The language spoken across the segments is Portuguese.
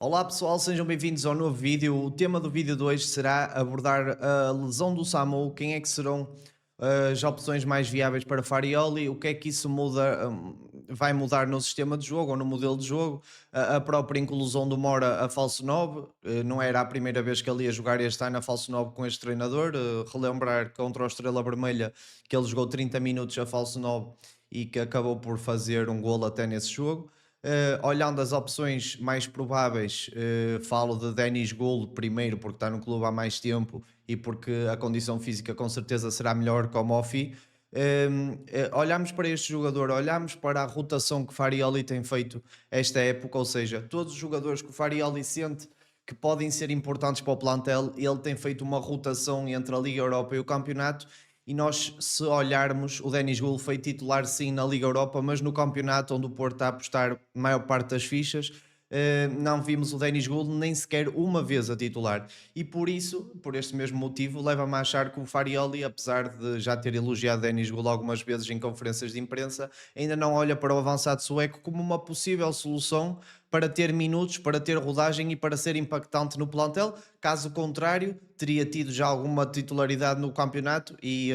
Olá pessoal, sejam bem-vindos ao novo vídeo. O tema do vídeo de hoje será abordar a lesão do Samu, quem é que serão as opções mais viáveis para Farioli, o que é que isso muda, vai mudar no sistema de jogo ou no modelo de jogo, a própria inclusão do Mora a falso 9, não era a primeira vez que ele ia jogar este ano a falso 9 com este treinador, relembrar contra o Estrela Vermelha que ele jogou 30 minutos a falso 9 e que acabou por fazer um golo até nesse jogo. Olhando as opções mais prováveis, falo de Denis Gould primeiro, porque está no clube há mais tempo e porque a condição física com certeza será melhor que o Mofi. Olhamos para este jogador, olhamos para a rotação que Farioli tem feito esta época, ou seja, todos os jogadores que o Farioli sente que podem ser importantes para o plantel, ele tem feito uma rotação entre a Liga Europa e o campeonato. E nós, se olharmos, o Denis Gould foi titular sim na Liga Europa, mas no campeonato onde o Porto está a apostar a maior parte das fichas, não vimos o Denis Gould nem sequer uma vez a titular. E por isso, por este mesmo motivo, leva-me a achar que o Farioli, apesar de já ter elogiado Denis Gould algumas vezes em conferências de imprensa, ainda não olha para o avançado sueco como uma possível solução para ter minutos, para ter rodagem e para ser impactante no plantel. Caso contrário, teria tido já alguma titularidade no campeonato e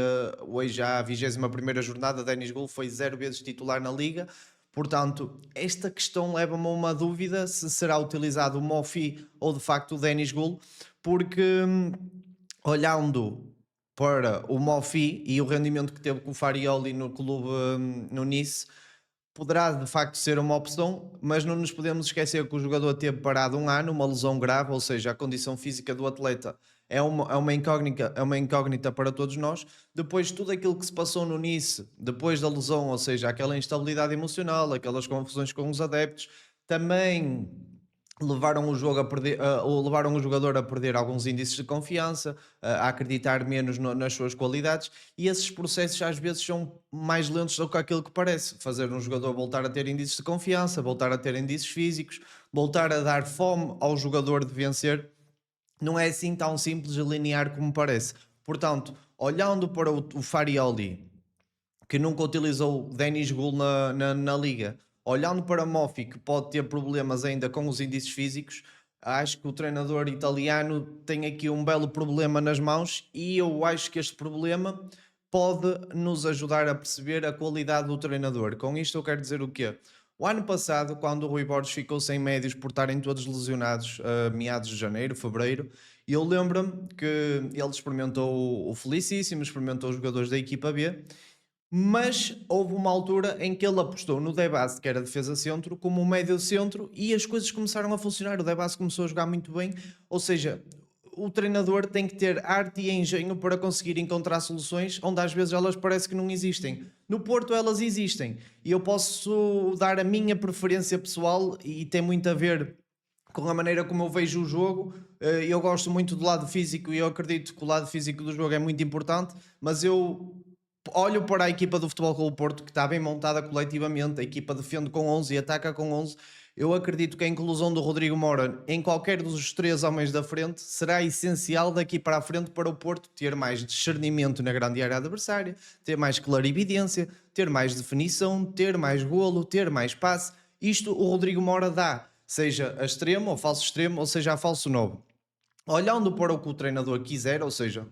hoje já a 21ª jornada, Denis Gould foi 0 vezes titular na Liga. Portanto, esta questão leva-me a uma dúvida se será utilizado o Mofi ou de facto o Denis Gould, porque olhando para o Mofi e o rendimento que teve com o Farioli no clube, no Nice, poderá de facto ser uma opção, mas não nos podemos esquecer que o jogador teve parado um ano, uma lesão grave, ou seja, a condição física do atleta é uma incógnita para todos nós. Depois de tudo aquilo que se passou no Nice, depois da lesão, ou seja, aquela instabilidade emocional, aquelas confusões com os adeptos, também levaram o jogo a perder, ou levaram o jogador a perder alguns índices de confiança, a acreditar menos nas suas qualidades, e esses processos às vezes são mais lentos do que aquilo que parece. Fazer um jogador voltar a ter índices de confiança, voltar a ter índices físicos, voltar a dar fome ao jogador de vencer, não é assim tão simples e linear como parece. Portanto, olhando para o Farioli, que nunca utilizou Denis Gould na liga, olhando para Mofi, que pode ter problemas ainda com os índices físicos, acho que o treinador italiano tem aqui um belo problema nas mãos e eu acho que este problema pode nos ajudar a perceber a qualidade do treinador. Com isto eu quero dizer o quê? O ano passado, quando o Rui Borges ficou sem médios por estarem todos lesionados a meados de janeiro, fevereiro, eu lembro-me que ele experimentou o Felicíssimo, experimentou os jogadores da equipa B, mas houve uma altura em que ele apostou no Debase, que era defesa-centro, como um médio-centro, e as coisas começaram a funcionar. O Debase começou a jogar muito bem, ou seja, o treinador tem que ter arte e engenho para conseguir encontrar soluções onde às vezes elas parece que não existem. No Porto elas existem, e eu posso dar a minha preferência pessoal, e tem muito a ver com a maneira como eu vejo o jogo. Eu gosto muito do lado físico e eu acredito que o lado físico do jogo é muito importante, mas eu olho para a equipa do Futebol Clube do Porto, que está bem montada coletivamente, a equipa defende com 11 e ataca com 11. Eu acredito que a inclusão do Rodrigo Moura em qualquer dos três homens da frente será essencial daqui para a frente para o Porto ter mais discernimento na grande área adversária, ter mais clarividência, ter mais definição, ter mais golo, ter mais passe. Isto o Rodrigo Moura dá, seja a extremo ou falso extremo, ou seja a falso novo. Olhando para o que o treinador quiser, ou seja,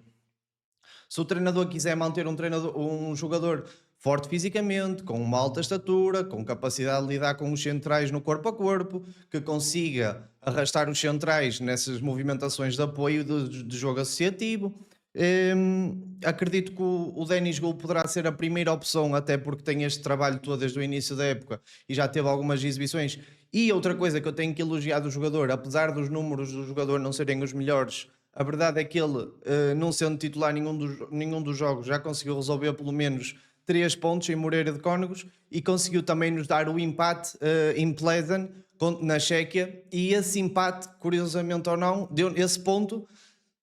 se o treinador quiser manter um jogador forte fisicamente, com uma alta estatura, com capacidade de lidar com os centrais no corpo a corpo, que consiga arrastar os centrais nessas movimentações de apoio de jogo associativo, acredito que o Denis Gould poderá ser a primeira opção, até porque tem este trabalho todo desde o início da época e já teve algumas exibições. E outra coisa que eu tenho que elogiar do jogador, apesar dos números do jogador não serem os melhores, a verdade é que ele, não sendo titular nenhum dos jogos, já conseguiu resolver pelo menos 3 pontos em Moreira de Cónegos e conseguiu também nos dar o empate em Plzeň, na Chequia, e esse empate, curiosamente ou não, esse ponto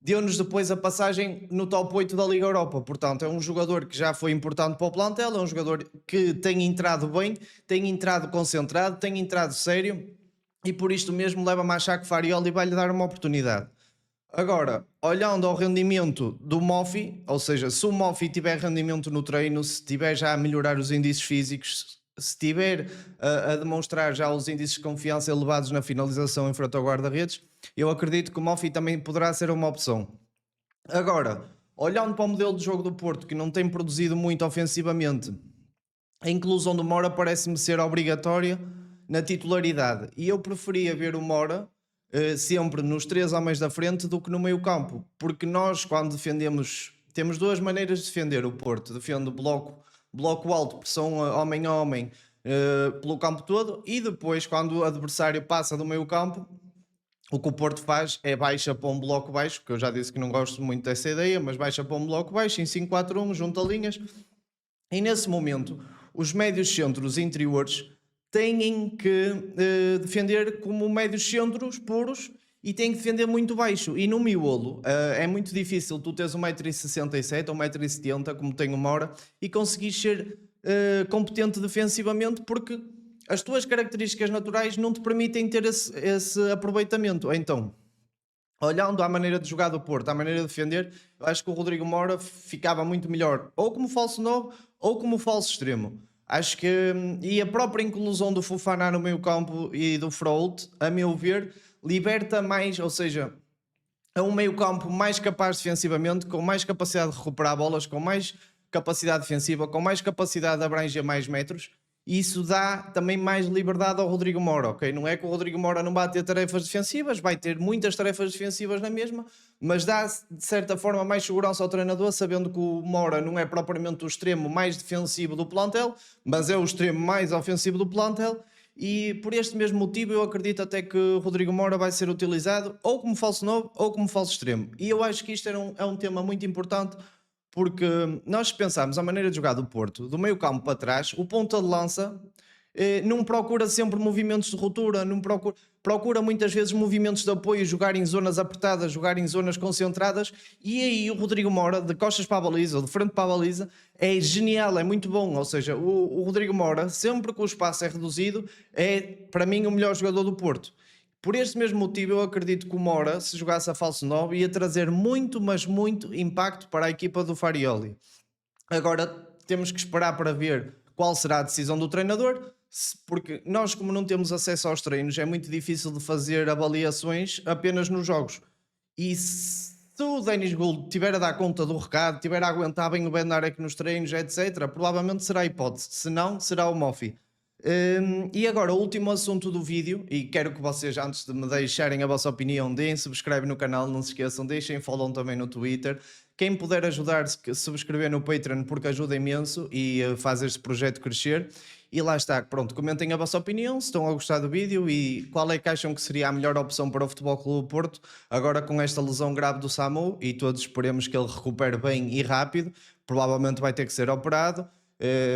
deu-nos depois a passagem no top 8 da Liga Europa. Portanto, é um jogador que já foi importante para o plantel, é um jogador que tem entrado bem, tem entrado concentrado, tem entrado sério, e por isto mesmo leva-me a achar que Farioli vai-lhe dar uma oportunidade. Agora, olhando ao rendimento do Mofi, ou seja, se o Mofi tiver rendimento no treino, se tiver já a melhorar os índices físicos, se tiver a demonstrar já os índices de confiança elevados na finalização em frente ao guarda-redes, eu acredito que o Moffi também poderá ser uma opção. Agora, olhando para o modelo de jogo do Porto, que não tem produzido muito ofensivamente, a inclusão do Mora parece-me ser obrigatória na titularidade. E eu preferia ver o Mora sempre nos 3 homens da frente do que no meio campo. Porque nós, quando defendemos, temos 2 maneiras de defender o Porto. Defende o bloco alto, pressão homem a homem pelo campo todo. E depois, quando o adversário passa do meio campo, o que o Porto faz é baixa para um bloco baixo, que eu já disse que não gosto muito dessa ideia, mas baixa para um bloco baixo em 5-4-1, junta linhas. E nesse momento, os médios centros interiores têm que defender como médios centros puros e têm que defender muito baixo. E no miolo é muito difícil tu teres 1,67m ou 1,70m, como tem o Mora, e conseguir ser competente defensivamente, porque as tuas características naturais não te permitem ter esse aproveitamento. Então, olhando à maneira de jogar do Porto, à maneira de defender, eu acho que o Rodrigo Mora ficava muito melhor ou como falso 9 ou como falso extremo. Acho que, e a própria inclusão do Fofana no meio campo e do Frolt, a meu ver, liberta mais, ou seja, é um meio campo mais capaz defensivamente, com mais capacidade de recuperar bolas, com mais capacidade defensiva, com mais capacidade de abranger mais metros. E isso dá também mais liberdade ao Rodrigo Mora, ok? Não é que o Rodrigo Mora não vai ter tarefas defensivas, vai ter muitas tarefas defensivas na mesma, mas dá de certa forma mais segurança ao treinador, sabendo que o Mora não é propriamente o extremo mais defensivo do plantel, mas é o extremo mais ofensivo do plantel. E por este mesmo motivo eu acredito até que o Rodrigo Mora vai ser utilizado ou como falso 9 ou como falso extremo. E eu acho que isto é um tema muito importante, porque nós pensamos a maneira de jogar do Porto, do meio campo para trás, o ponta de lança não procura sempre movimentos de ruptura, não procura muitas vezes movimentos de apoio, jogar em zonas apertadas, jogar em zonas concentradas, e aí o Rodrigo Mora, de costas para a baliza ou de frente para a baliza, é genial, é muito bom. Ou seja, o Rodrigo Mora, sempre que o espaço é reduzido, é para mim o melhor jogador do Porto. Por este mesmo motivo, eu acredito que o Mora, se jogasse a falso 9, ia trazer muito, mas muito impacto para a equipa do Farioli. Agora temos que esperar para ver qual será a decisão do treinador, porque nós, como não temos acesso aos treinos, é muito difícil de fazer avaliações apenas nos jogos. E se o Denis Gould tiver a dar conta do recado, tiver a aguentar bem o Bednarek nos treinos, etc., provavelmente será a hipótese. Se não, será o Moffi. E agora, o último assunto do vídeo, e quero que vocês, antes de me deixarem a vossa opinião, deem subscreve no canal, não se esqueçam, deixem follow também no Twitter. Quem puder ajudar, subscrever no Patreon, porque ajuda imenso e faz este projeto crescer. E lá está, pronto, comentem a vossa opinião, se estão a gostar do vídeo e qual é que acham que seria a melhor opção para o Futebol Clube do Porto, agora com esta lesão grave do Samu, e todos esperemos que ele recupere bem e rápido, provavelmente vai ter que ser operado.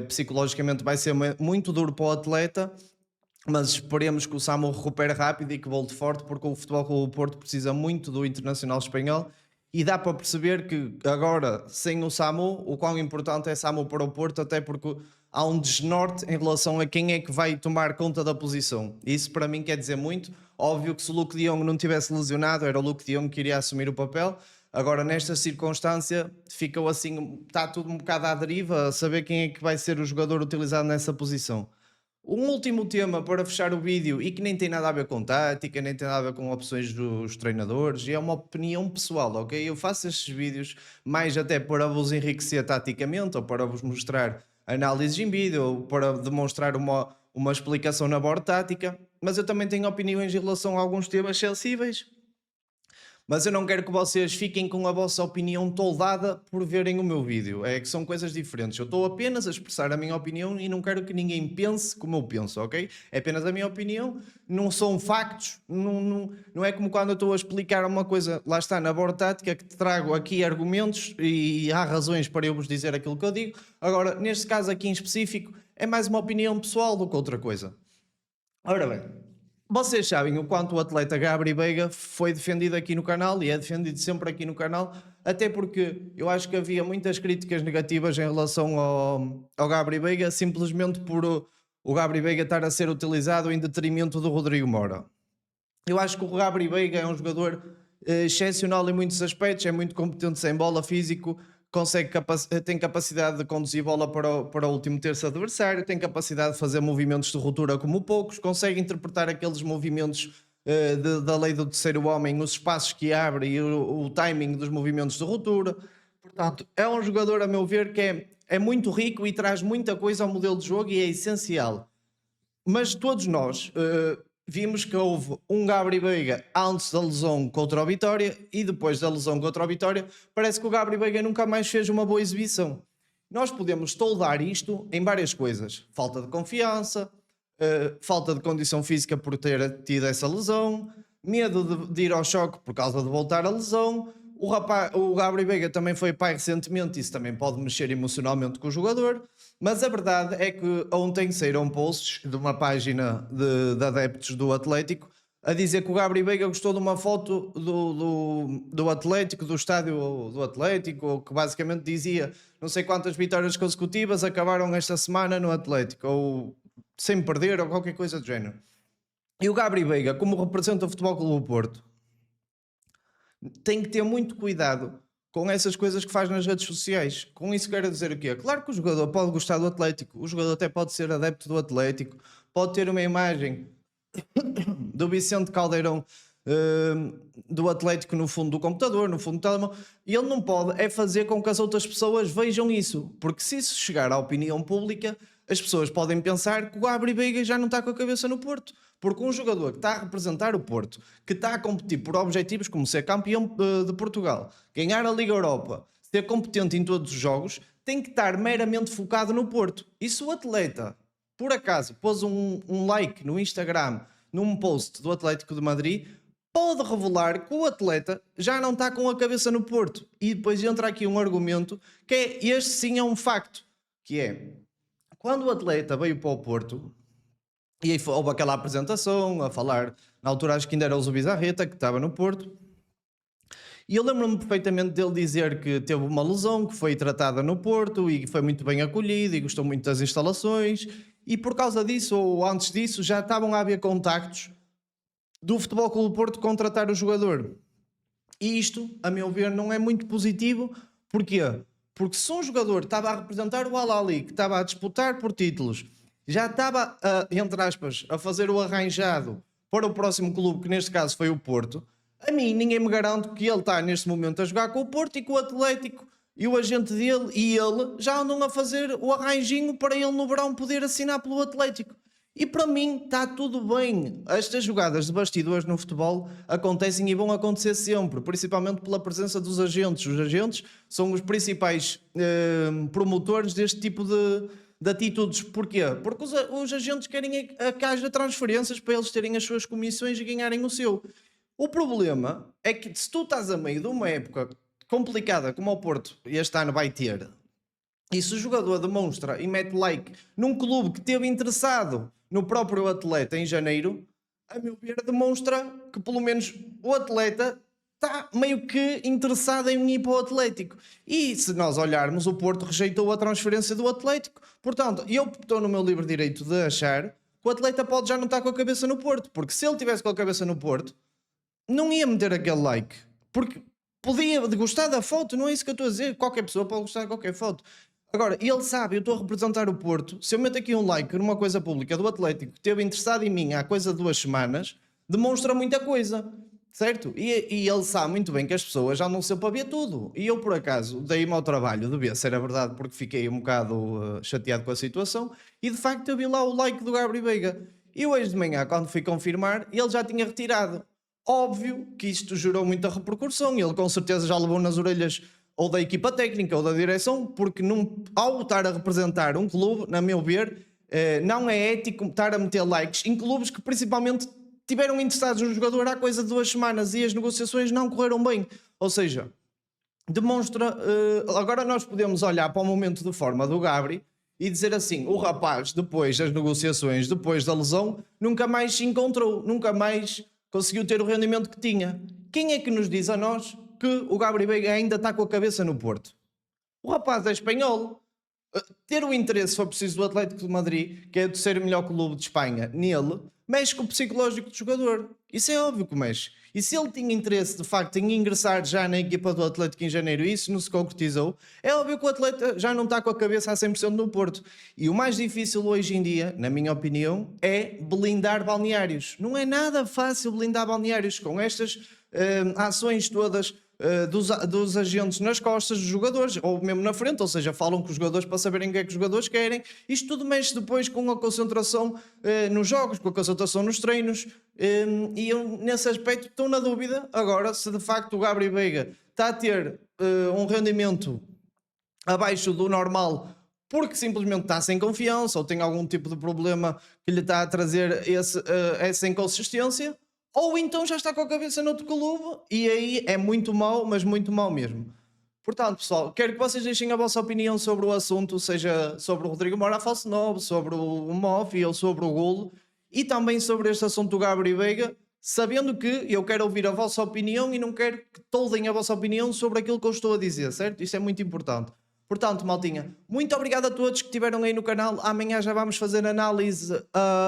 Psicologicamente vai ser muito duro para o atleta, mas esperemos que o Samu recupere rápido e que volte forte, porque o Futebol Clube do Porto precisa muito do Internacional Espanhol, e dá para perceber que agora, sem o Samu, o quão importante é Samu para o Porto, até porque há um desnorte em relação a quem é que vai tomar conta da posição. Isso para mim quer dizer muito. Óbvio que se o Luke de Jong não tivesse lesionado, era o Luke de Jong que iria assumir o papel. Agora, nesta circunstância, ficou assim, está tudo um bocado à deriva, a saber quem é que vai ser o jogador utilizado nessa posição. Um último tema para fechar o vídeo, e que nem tem nada a ver com tática, nem tem nada a ver com opções dos treinadores, e é uma opinião pessoal, ok? Eu faço estes vídeos mais até para vos enriquecer taticamente, ou para vos mostrar análises em vídeo, ou para demonstrar uma explicação na board tática, mas eu também tenho opiniões em relação a alguns temas sensíveis. Mas eu não quero que vocês fiquem com a vossa opinião toldada por verem o meu vídeo. É que são coisas diferentes. Eu estou apenas a expressar a minha opinião e não quero que ninguém pense como eu penso, ok? É apenas a minha opinião, não são factos, não é como quando eu estou a explicar uma coisa, lá está, na board tática, que te trago aqui argumentos e há razões para eu vos dizer aquilo que eu digo. Agora, neste caso aqui em específico, é mais uma opinião pessoal do que outra coisa. Ora bem, vocês sabem o quanto o atleta Gabri Veiga foi defendido aqui no canal e é defendido sempre aqui no canal, até porque eu acho que havia muitas críticas negativas em relação ao Gabri Veiga, simplesmente por o Gabri Veiga estar a ser utilizado em detrimento do Rodrigo Mora. Eu acho que o Gabri Veiga é um jogador excepcional em muitos aspectos, é muito competente sem bola, físico, tem capacidade de conduzir bola para o último terço adversário, tem capacidade de fazer movimentos de ruptura como poucos, consegue interpretar aqueles movimentos da lei do terceiro homem, os espaços que abre e o timing dos movimentos de ruptura. Portanto, é um jogador, a meu ver, que é muito rico e traz muita coisa ao modelo de jogo e é essencial. Mas todos nós vimos que houve um Gabri Veiga antes da lesão contra o Vitória e depois da lesão contra o Vitória. Parece que o Gabri Veiga nunca mais fez uma boa exibição. Nós podemos toldar isto em várias coisas: falta de confiança, falta de condição física por ter tido essa lesão, medo de ir ao choque por causa de voltar à lesão. O Gabri Veiga também foi pai recentemente, isso também pode mexer emocionalmente com o jogador. Mas a verdade é que ontem saíram posts de uma página de adeptos do Atlético a dizer que o Gabri Veiga gostou de uma foto do Atlético, do estádio do Atlético, que basicamente dizia não sei quantas vitórias consecutivas acabaram esta semana no Atlético, ou sem perder, ou qualquer coisa do género. E o Gabri Veiga, como representa o Futebol Clube do Porto, tem que ter muito cuidado com essas coisas que faz nas redes sociais. Com isso quero dizer o quê? Claro que o jogador pode gostar do Atlético, o jogador até pode ser adepto do Atlético, pode ter uma imagem do Vicente Caldeirão do Atlético no fundo do computador, no fundo do telemóvel, e ele não pode é fazer com que as outras pessoas vejam isso, porque se isso chegar à opinião pública, as pessoas podem pensar que o Gabri Veiga já não está com a cabeça no Porto, porque um jogador que está a representar o Porto, que está a competir por objetivos como ser campeão de Portugal, ganhar a Liga Europa, ser competente em todos os jogos, tem que estar meramente focado no Porto. E se o atleta, por acaso, pôs um like no Instagram, num post do Atlético de Madrid, pode revelar que o atleta já não está com a cabeça no Porto. E depois entra aqui um argumento que é, este sim é um facto, que é, quando o atleta veio para o Porto, e aí houve aquela apresentação a falar, na altura acho que ainda era o Zubizarreta, que estava no Porto, e eu lembro-me perfeitamente dele dizer que teve uma lesão, que foi tratada no Porto e que foi muito bem acolhido e gostou muito das instalações, e por causa disso, ou antes disso, já estavam a haver contactos do Futebol Clube do Porto contratar o jogador. E isto, a meu ver, não é muito positivo. Porquê? Porque se um jogador estava a representar o Al-Ahly, que estava a disputar por títulos, já estava, entre aspas, a fazer o arranjado para o próximo clube, que neste caso foi o Porto, a mim ninguém me garante que ele está neste momento a jogar com o Porto e com o Atlético e o agente dele e ele já andam a fazer o arranjinho para ele no verão poder assinar pelo Atlético. E para mim está tudo bem. Estas jogadas de bastidores no futebol acontecem e vão acontecer sempre, principalmente pela presença dos agentes. Os agentes são os principais promotores deste tipo de atitudes. Porquê? Porque os agentes querem que haja transferências para eles terem as suas comissões e ganharem o seu. O problema é que se tu estás a meio de uma época complicada como o Porto este ano vai ter, e se o jogador demonstra e mete like num clube que esteve interessado no próprio atleta em janeiro, a meu ver demonstra que pelo menos o atleta está meio que interessado em ir para o Atlético. E se nós olharmos, o Porto rejeitou a transferência do Atlético. Portanto, eu estou no meu livre direito de achar que o atleta pode já não estar com a cabeça no Porto, porque se ele tivesse com a cabeça no Porto, não ia meter aquele like, porque podia gostar da foto, não é isso que eu estou a dizer, qualquer pessoa pode gostar de qualquer foto. Agora, ele sabe, eu estou a representar o Porto, se eu meto aqui um like numa coisa pública do Atlético que esteve interessado em mim há coisa de 2 semanas, demonstra muita coisa, certo? E ele sabe muito bem que as pessoas já não sei para ver tudo. E eu, por acaso, dei-me ao trabalho de ver se era verdade, porque fiquei um bocado chateado com a situação, e de facto eu vi lá o like do Gabri Veiga. E hoje de manhã, quando fui confirmar, ele já tinha retirado. Óbvio que isto gerou muita repercussão, ele com certeza já levou nas orelhas ou da equipa técnica ou da direção, porque ao estar a representar um clube, na meu ver, não é ético estar a meter likes em clubes que principalmente tiveram interessados no jogador há coisa de 2 semanas e as negociações não correram bem. Ou seja, demonstra... agora nós podemos olhar para o momento de forma do Gabri e dizer assim, o rapaz, depois das negociações, depois da lesão, nunca mais se encontrou, nunca mais conseguiu ter o rendimento que tinha. Quem é que nos diz a nós que o Gabri Veiga ainda está com a cabeça no Porto? O rapaz é espanhol. ter o interesse, se for preciso, do Atlético de Madrid, que é o terceiro melhor clube de Espanha, nele, mexe com o psicológico do jogador. Isso é óbvio que mexe. E se ele tinha interesse, de facto, em ingressar já na equipa do Atlético em janeiro e isso não se concretizou, é óbvio que o atleta já não está com a cabeça a 100% no Porto. E o mais difícil hoje em dia, na minha opinião, é blindar balneários. Não é nada fácil blindar balneários com estas ações todas dos agentes nas costas dos jogadores, ou mesmo na frente, ou seja, falam com os jogadores para saberem o que é que os jogadores querem. Isto tudo mexe depois com a concentração nos jogos, com a concentração nos treinos, e eu nesse aspecto estou na dúvida agora se de facto o Gabriel Veiga está a ter um rendimento abaixo do normal porque simplesmente está sem confiança ou tem algum tipo de problema que lhe está a trazer essa inconsistência, ou então já está com a cabeça noutro clube e aí é muito mau, mas muito mau mesmo. Portanto, pessoal, quero que vocês deixem a vossa opinião sobre o assunto, seja sobre o Rodrigo Moura Falso Novo, sobre o Mofi ou sobre o Golo, e também sobre este assunto do Gabriel Veiga, sabendo que eu quero ouvir a vossa opinião e não quero que toldem a vossa opinião sobre aquilo que eu estou a dizer, certo? Isso é muito importante. Portanto, maltinha, muito obrigado a todos que estiveram aí no canal. Amanhã já vamos fazer análise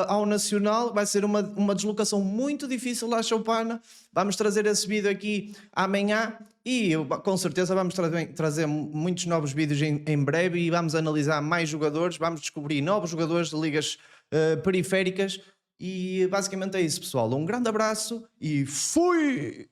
ao Nacional. Vai ser uma deslocação muito difícil à Choupana. Vamos trazer esse vídeo aqui amanhã e com certeza vamos trazer muitos novos vídeos em breve e vamos analisar mais jogadores. Vamos descobrir novos jogadores de ligas periféricas. E basicamente é isso, pessoal. Um grande abraço e fui!